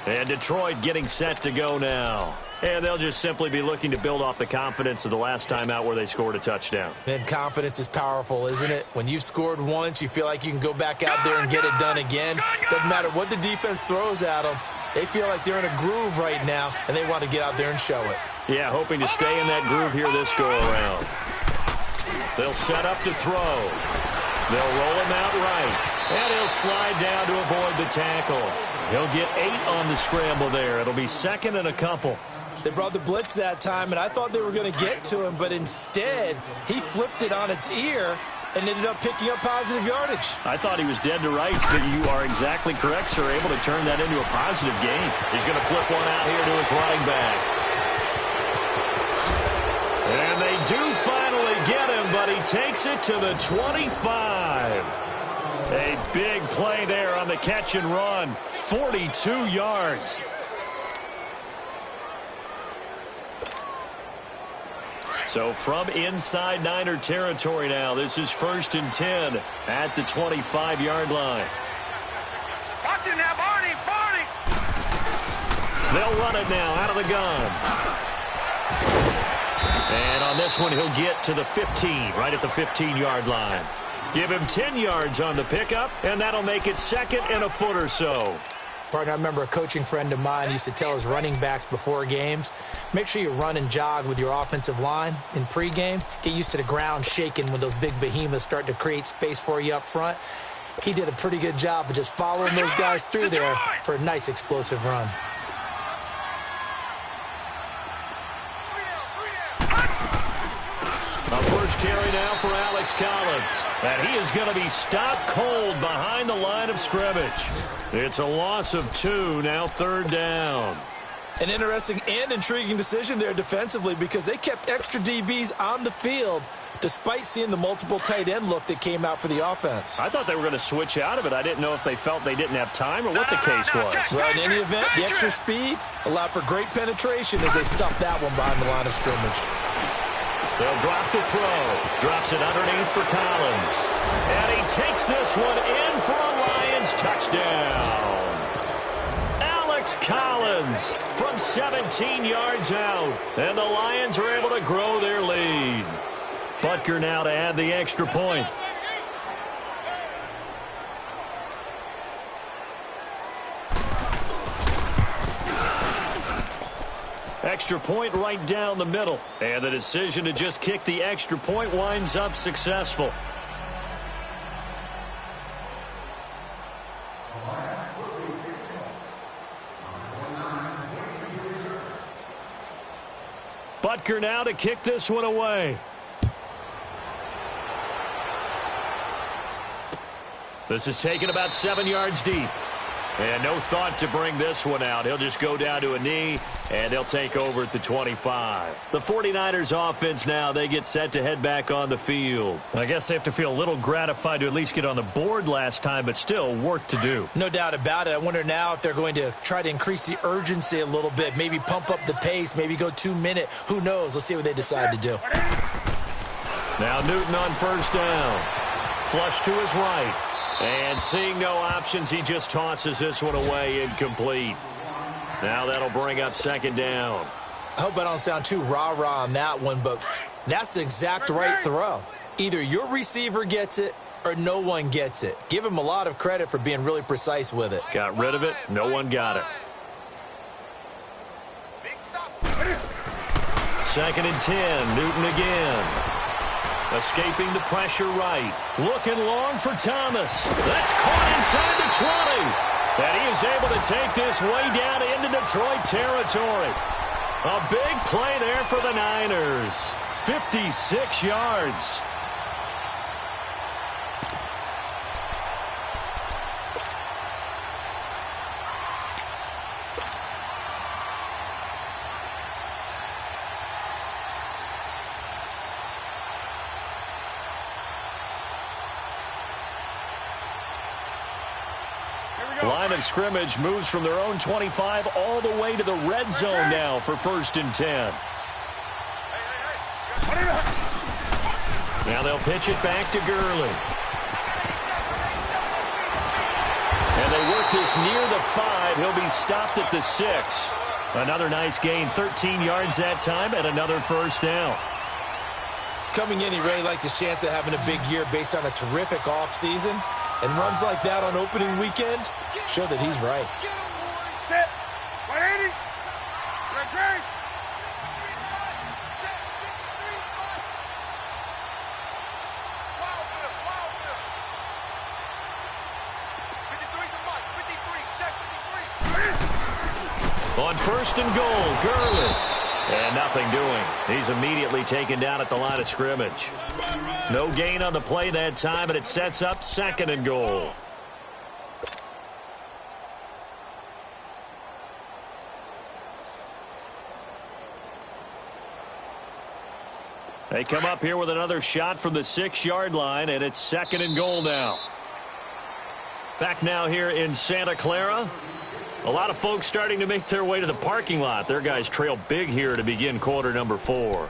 And Detroit getting set to go now. And they'll just simply be looking to build off the confidence of the last time out where they scored a touchdown. And confidence is powerful, isn't it? When you've scored once, you feel like you can go back out there and get it done again. Doesn't matter what the defense throws at them. They feel like they're in a groove right now, and they want to get out there and show it. Yeah, hoping to stay in that groove here this go-around. They'll set up to throw. They'll roll him out right. And he'll slide down to avoid the tackle. He'll get 8 on the scramble there. It'll be second and a couple. They brought the blitz that time, and I thought they were going to get to him, but instead, he flipped it on its ear and ended up picking up positive yardage. I thought he was dead to rights, but you are exactly correct, sir. Able to turn that into a positive gain. He's going to flip one out here to his running back. And they do finally get him, but he takes it to the 25. A big play there on the catch and run. 42 yards. So from inside Niner territory now, this is 1st and 10 at the 25-yard line. Watch it now, Barney, Barney! They'll run it now out of the gun. And on this one, he'll get to the 15, right at the 15-yard line. Give him 10 yards on the pickup, and that'll make it second and a foot or so. Partner, I remember a coaching friend of mine used to tell his running backs before games, make sure you run and jog with your offensive line in pregame. Get used to the ground shaking when those big behemoths start to create space for you up front. He did a pretty good job of just following those guys through there for a nice explosive run. A first carry now for Alex Collins. And he is going to be stopped cold behind the line of scrimmage. It's a loss of 2, now 3rd down. An interesting and intriguing decision there defensively because they kept extra DBs on the field despite seeing the multiple tight end look that came out for the offense. I thought they were going to switch out of it. I didn't know if they felt they didn't have time or what the case was. Well, in any event, the extra speed allowed for great penetration as they stuffed that one behind the line of scrimmage. They'll drop the throw. Drops it underneath for Collins. And he takes this one in for a Lions touchdown. Alex Collins from 17 yards out. And the Lions are able to grow their lead. Butker now to add the extra point. Extra point right down the middle. And the decision to just kick the extra point winds up successful. Butker now to kick this one away. This is taken about 7 yards deep. And no thought to bring this one out. He'll just go down to a knee, and they'll take over at the 25. The 49ers offense now, they get set to head back on the field. I guess they have to feel a little gratified to at least get on the board last time, but still work to do. No doubt about it. I wonder now if they're going to try to increase the urgency a little bit, maybe pump up the pace, maybe go 2-minute. Who knows? Let's see what they decide to do. Now Newton on first down. Flush to his right. And seeing no options, he just tosses this one away incomplete. Now that'll bring up 2nd down. I hope I don't sound too rah-rah on that one, but that's the exact right throw. Either your receiver gets it or no one gets it. Give him a lot of credit for being really precise with it. Got rid of it. No one got it. 2nd and 10. Newton again. Escaping the pressure right. Looking long for Thomas. That's caught inside the 20. And he is able to take this way down into Detroit territory. A big play there for the Niners. 56 yards. Line of scrimmage moves from their own 25 all the way to the red zone now for 1st and 10. Now they'll pitch it back to Gurley. And they work this near the 5. He'll be stopped at the 6. Another nice gain, 13 yards that time, and another first down. Coming in, he really liked his chance of having a big year based on a terrific offseason. And runs like that on opening weekend show that he's right. Set. 180. Ready. Wild Bill. 53 to Mike. 53. Check 53. On 1st and goal, Gurley. And nothing doing. He's immediately taken down at the line of scrimmage. No gain on the play that time, and it sets up 2nd and goal. They come up here with another shot from the 6-yard line, and it's 2nd and goal now. Back now here in Santa Clara. A lot of folks starting to make their way to the parking lot. Their guys trail big here to begin quarter number 4.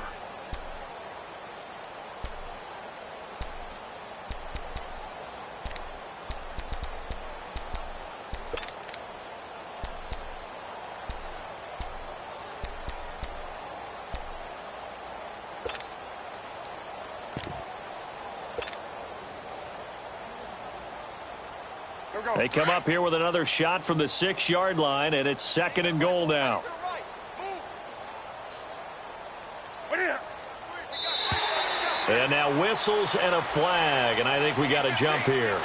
They come up here with another shot from the 6-yard line, and it's 2nd and goal now. And now whistles and a flag, and I think we got a jump here.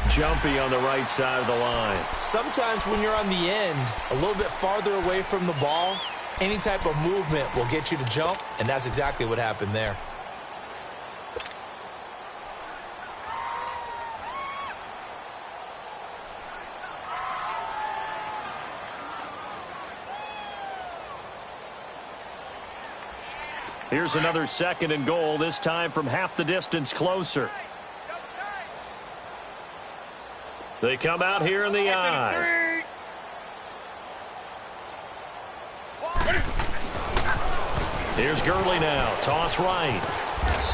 Jumpy on the right side of the line. Sometimes when you're on the end, a little bit farther away from the ball, any type of movement will get you to jump, and that's exactly what happened there. Here's another 2nd and goal, this time from half the distance closer. They come out here in the I. Here's Gurley now. Toss right.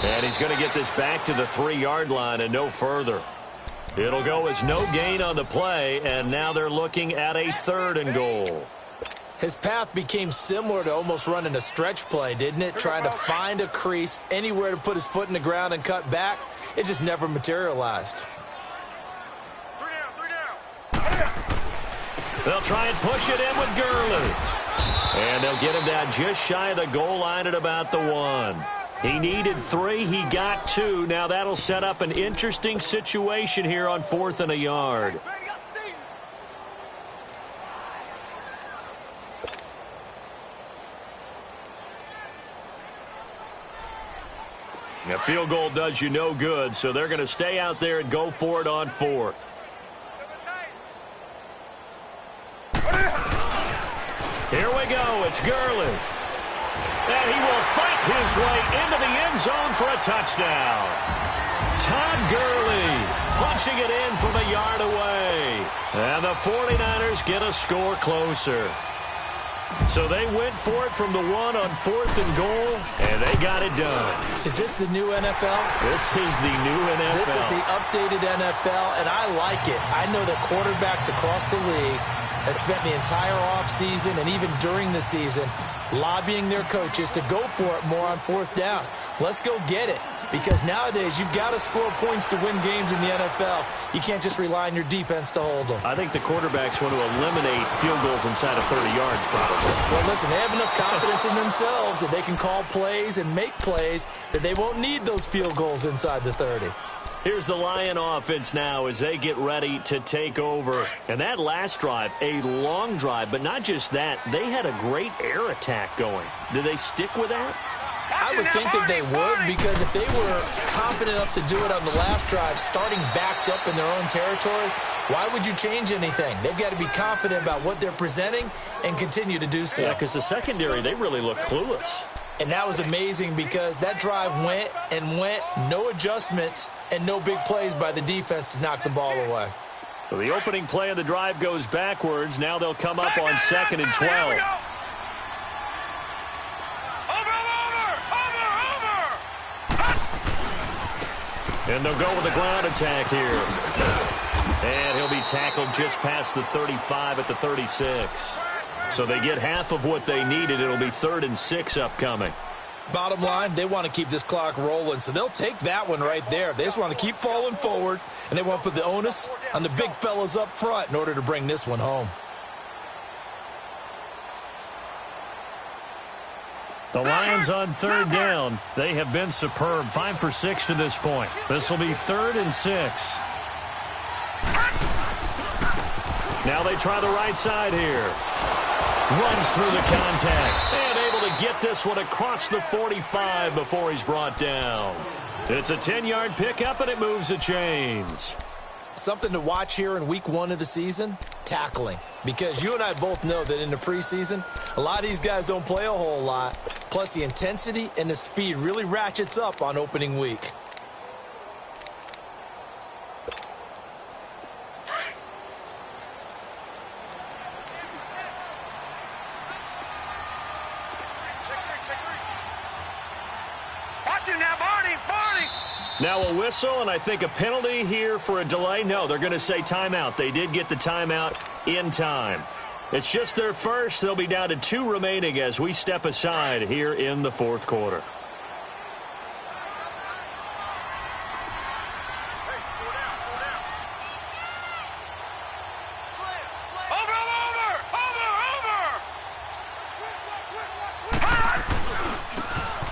And he's going to get this back to the 3-yard line and no further. It'll go as no gain on the play, and now they're looking at a 3rd and goal. His path became similar to almost running a stretch play, didn't it? Trying to find a crease, anywhere to put his foot in the ground and cut back. It just never materialized. 3 down. They'll try and push it in with Gurley. And they'll get him down just shy of the goal line at about the 1. He needed 3. He got 2. Now that'll set up an interesting situation here on 4th and a yard. A field goal does you no good, so they're going to stay out there and go for it on 4th. Here we go. It's Gurley. And he will fight his way into the end zone for a touchdown. Todd Gurley punching it in from a yard away. And the 49ers get a score closer. So they went for it from the 1 on 4th and goal, and they got it done. Is this the new NFL? This is the new NFL. This is the updated NFL, and I like it. I know that quarterbacks across the league have spent the entire offseason and even during the season lobbying their coaches to go for it more on 4th down. Let's go get it. Because nowadays, you've got to score points to win games in the NFL. You can't just rely on your defense to hold them. I think the quarterbacks want to eliminate field goals inside of 30 yards, probably. Well, listen, they have enough confidence in themselves that they can call plays and make plays that they won't need those field goals inside the 30. Here's the Lion offense now as they get ready to take over. And that last drive, a long drive, but not just that. They had a great air attack going. Did they stick with that? I would think that they would, because if they were confident enough to do it on the last drive, starting backed up in their own territory, why would you change anything? They've got to be confident about what they're presenting and continue to do so. Yeah, because the secondary, they really look clueless. And that was amazing because that drive went and went, no adjustments and no big plays by the defense to knock the ball away. So the opening play of the drive goes backwards. Now they'll come up on 2nd and 12. And they'll go with a ground attack here. And he'll be tackled just past the 35 at the 36. So they get half of what they needed. It'll be 3rd and 6 upcoming. Bottom line, they want to keep this clock rolling, so they'll take that one right there. They just want to keep falling forward, and they want to put the onus on the big fellas up front in order to bring this one home. The Lions on 3rd down. They have been superb. 5 for 6 to this point. This will be 3rd and 6. Now they try the right side here. Runs through the contact. And able to get this one across the 45 before he's brought down. It's a 10-yard pickup, and it moves the chains. Something to watch here in week 1 of the season, tackling. Because you and I both know that in the preseason, a lot of these guys don't play a whole lot. Plus, the intensity and the speed really ratchets up on opening week. Now a whistle, and I think a penalty here for a delay. No, they're going to say timeout. They did get the timeout in time. It's just their first. They'll be down to 2 remaining as we step aside here in the 4th quarter.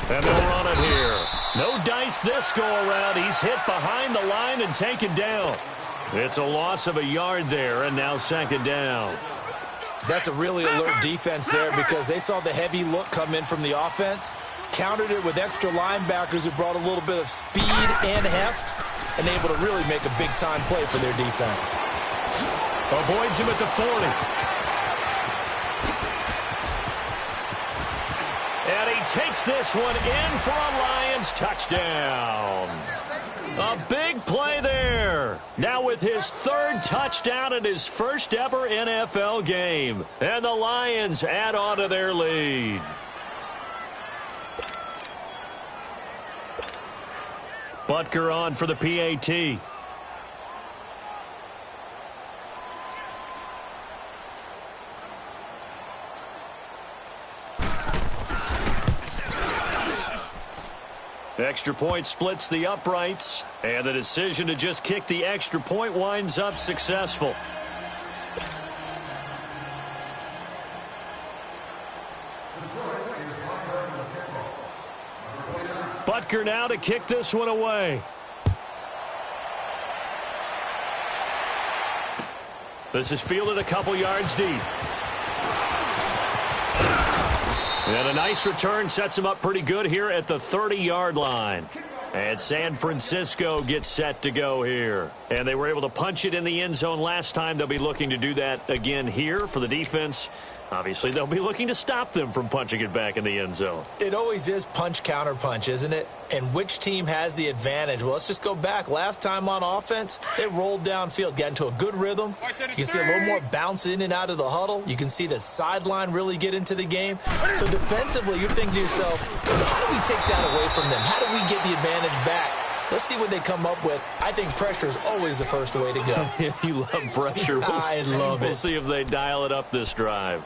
And they'll run it here. No dice this go-around. He's hit behind the line and taken down. It's a loss of a yard there, and now 2nd down. That's a really alert defense there because they saw the heavy look come in from the offense, countered it with extra linebackers who brought a little bit of speed and heft, and able to really make a big-time play for their defense. Avoids him at the 40. And he takes this one in for a Lions touchdown. A big play there. Now with his 3rd touchdown in his first ever NFL game. And the Lions add on to their lead. Butker on for the PAT. Extra point splits the uprights, and the decision to just kick the extra point winds up successful. Butker now to kick this one away. This is fielded a couple yards deep. And a nice return sets him up pretty good here at the 30-yard line. And San Francisco gets set to go here. And they were able to punch it in the end zone last time. They'll be looking to do that again here for the defense. Obviously, they'll be looking to stop them from punching it back in the end zone. It always is punch, counter punch, isn't it? And which team has the advantage? Well, let's just go back. Last time on offense, they rolled downfield, got into a good rhythm. You can see a little more bounce in and out of the huddle. You can see the sideline really get into the game. So defensively, you're thinking to yourself, how do we take that away from them? How do we get the advantage back? Let's see what they come up with. I think pressure is always the first way to go. You love pressure. I love it. We'll see if they dial it up this drive.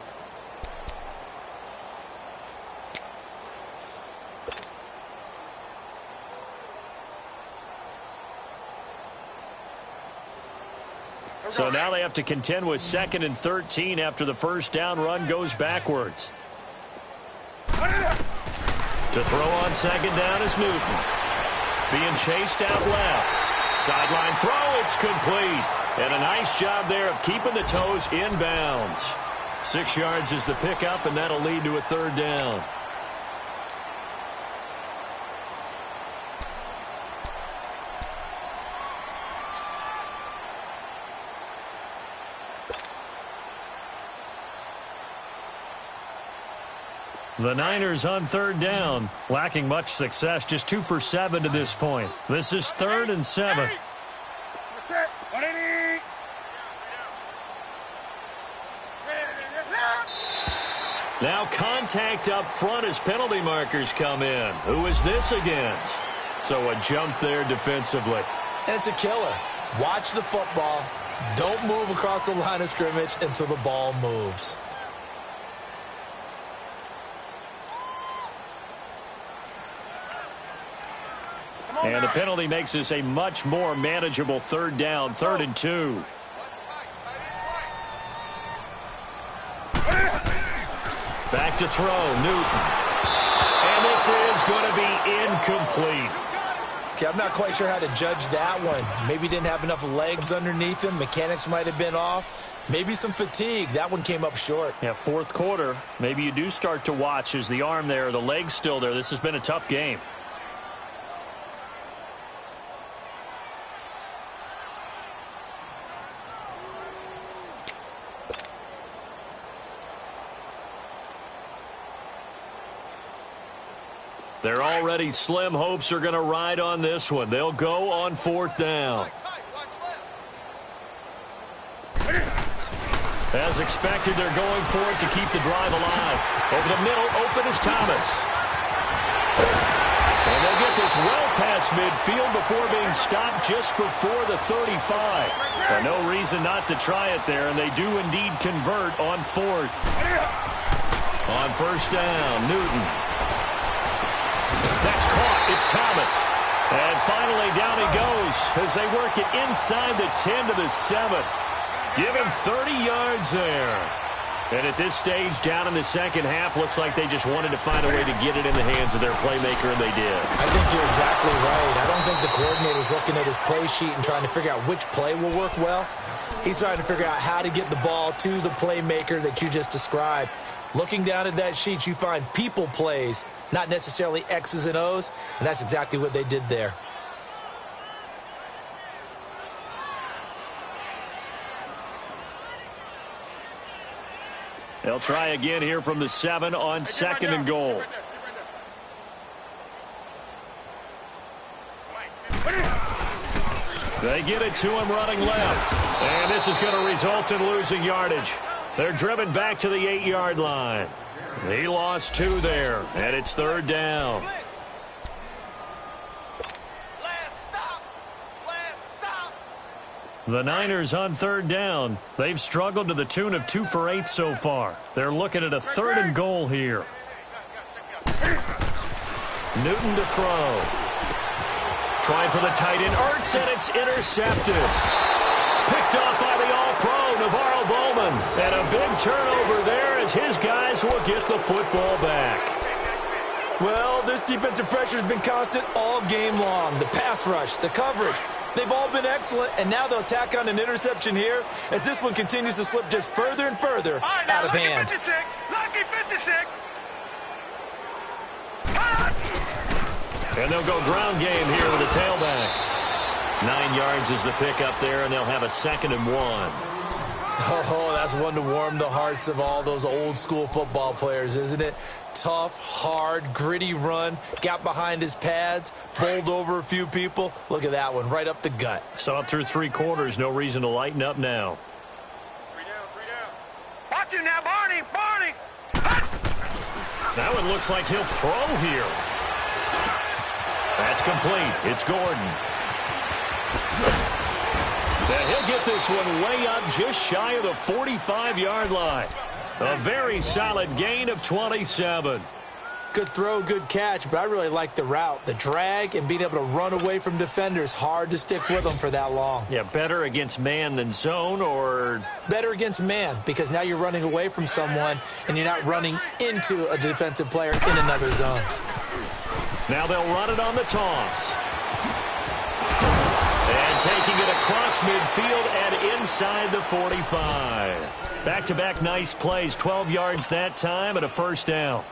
So now they have to contend with 2nd and 13 after the first down run goes backwards. To throw on 2nd down is Newton. Being chased out left. Sideline throw, it's complete. And a nice job there of keeping the toes inbounds. 6 yards is the pickup, and that'll lead to a 3rd down. The Niners on third down, lacking much success, just 2 for 7 to this point. This is 3rd and 7. Now contact up front as penalty markers come in. Who is this against? So a jump there defensively. And it's a killer. Watch the football. Don't move across the line of scrimmage until the ball moves. And the penalty makes this a much more manageable 3rd down, 3rd and 2. Back to throw, Newton. And this is going to be incomplete. Okay, I'm not quite sure how to judge that one. Maybe didn't have enough legs underneath him. Mechanics might have been off. Maybe some fatigue. That one came up short. Yeah, 4th quarter. Maybe you do start to watch as the arm there, the leg's still there. This has been a tough game. They're already slim hopes are going to ride on this one. They'll go on 4th down. As expected, they're going for it to keep the drive alive. Over the middle, open is Thomas. And they'll get this well past midfield before being stopped just before the 35. But no reason not to try it there, and they do indeed convert on 4th. On 1st down, Newton. That's caught. It's Thomas. And finally, down he goes as they work it inside the 10 to the 7. Give him 30 yards there. And at this stage, down in the second half, looks like they just wanted to find a way to get it in the hands of their playmaker, and they did. I think you're exactly right. I don't think the coordinator's looking at his play sheet and trying to figure out which play will work well. He's trying to figure out how to get the ball to the playmaker that you just described. Looking down at that sheet, you find people plays, not necessarily X's and O's, and that's exactly what they did there. They'll try again here from the 7 on 2nd and goal. They get it to him running left. And this is going to result in losing yardage. They're driven back to the 8-yard line. He lost 2 there, and it's 3rd down. The Niners on 3rd down. They've struggled to the tune of 2 for 8 so far. They're looking at a 3rd and goal here. Newton to throw. Trying for the tight end, Ertz, and it's intercepted. Picked off by the All-Pro, Navarro Bowman. And a big turnover there as his guys will get the football back. Well, this defensive pressure has been constant all game long. The pass rush, the coverage, they've all been excellent, and now they'll tack on an interception here as this one continues to slip just further and further out of hand. 56, lucky 56. And they'll go ground game here with the tailback. 9 yards is the pickup there, and they'll have a 2nd and 1. Oh, that's one to warm the hearts of all those old-school football players, isn't it? Tough, hard, gritty run, got behind his pads, bowled over a few people. Look at that one, right up the gut. So up through 3 quarters, no reason to lighten up now. 3 down. Watch it now, Barney, Barney. That one looks like he'll throw here. That's complete. It's Gordon. Now he'll get this one way up just shy of the 45-yard line. A very solid gain of 27. Good throw, good catch, but I really like the route. The drag and being able to run away from defenders, hard to stick with them for that long. Yeah, better against man than zone, or? Better against man, because now you're running away from someone and you're not running into a defensive player in another zone. Now they'll run it on the toss. And taking it across midfield and inside the 45. Back-to-back nice plays, 12 yards that time and a 1st down.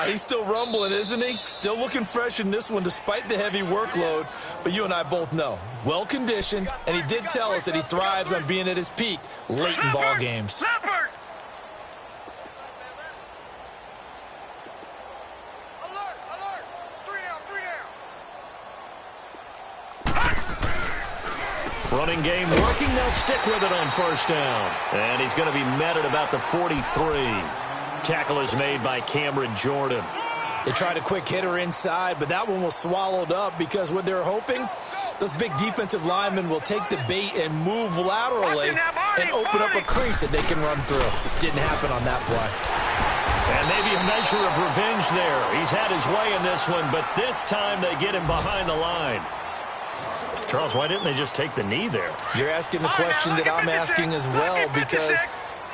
He's still rumbling, isn't he? Still looking fresh in this one despite the heavy workload. But you and I both know, well-conditioned, and he did tell us that he thrives on being at his peak late in ball games. Running game working. They'll stick with it on first down. And he's going to be met at about the 43. Tackle is made by Cameron Jordan. They tried a quick hitter inside, but that one was swallowed up because what they're hoping, those big defensive linemen will take the bait and move laterally and open up a crease that they can run through. Didn't happen on that play. And maybe a measure of revenge there. He's had his way in this one, but this time they get him behind the line. Charles, why didn't they just take the knee there? You're asking the question that I'm asking as well, because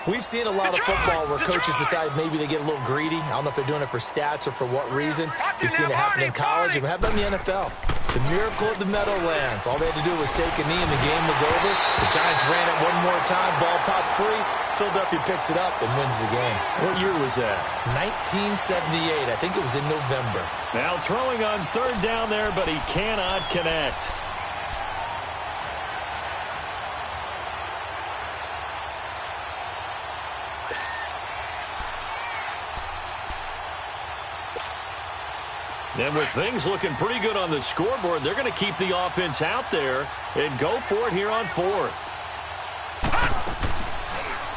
we've seen a lot of football where coaches decide maybe they get a little greedy. I don't know if they're doing it for stats or for what reason. We've seen it happen in college, and we have done in the NFL. The miracle of the Meadowlands. All they had to do was take a knee, and the game was over. The Giants ran it one more time. Ball popped free. Philadelphia picks it up and wins the game. What year was that? 1978. I think it was in November. Now throwing on third down there, but he cannot connect. And with things looking pretty good on the scoreboard, they're going to keep the offense out there and go for it here on fourth.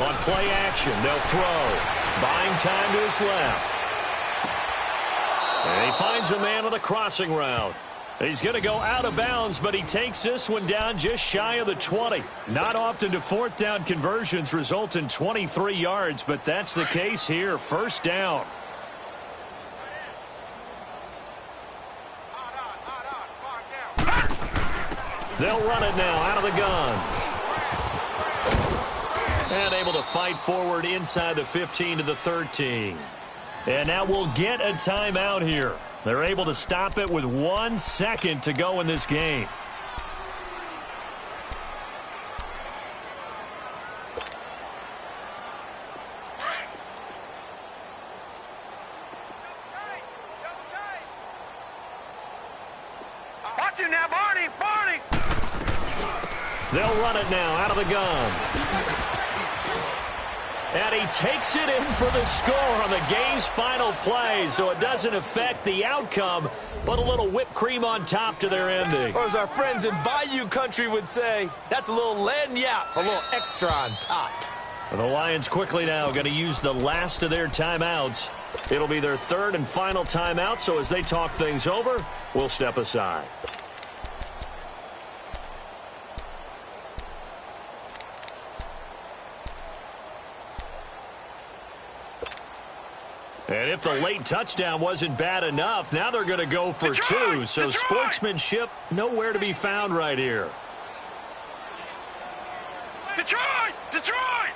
On play action, they'll throw. Buying time to his left. And he finds a man on the crossing route. He's going to go out of bounds, but he takes this one down just shy of the 20. Not often do fourth down conversions result in 23 yards, but that's the case here. First down. They'll run it now out of the gun. And able to fight forward inside the 15 to the 13. And now we'll get a timeout here. They're able to stop it with 1 second to go in this game. Watch it now, Barney! Barney! They'll run it now out of the gun. And he takes it in for the score on the game's final play, so it doesn't affect the outcome, but a little whipped cream on top to their ending. Or as our friends in Bayou Country would say, that's a little lagniappe, a little extra on top. The Lions quickly now going to use the last of their timeouts. It'll be their third and final timeout, so as they talk things over, we'll step aside. And if the late touchdown wasn't bad enough, now they're going to go for two. So sportsmanship nowhere to be found right here. Detroit! Detroit!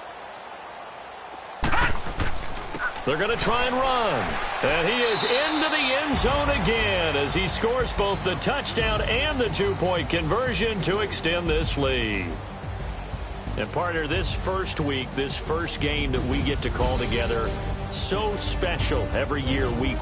They're going to try and run. And he is into the end zone again as he scores both the touchdown and the two-point conversion to extend this lead. And partner, this first week, this first game that we get to call together, so special every year we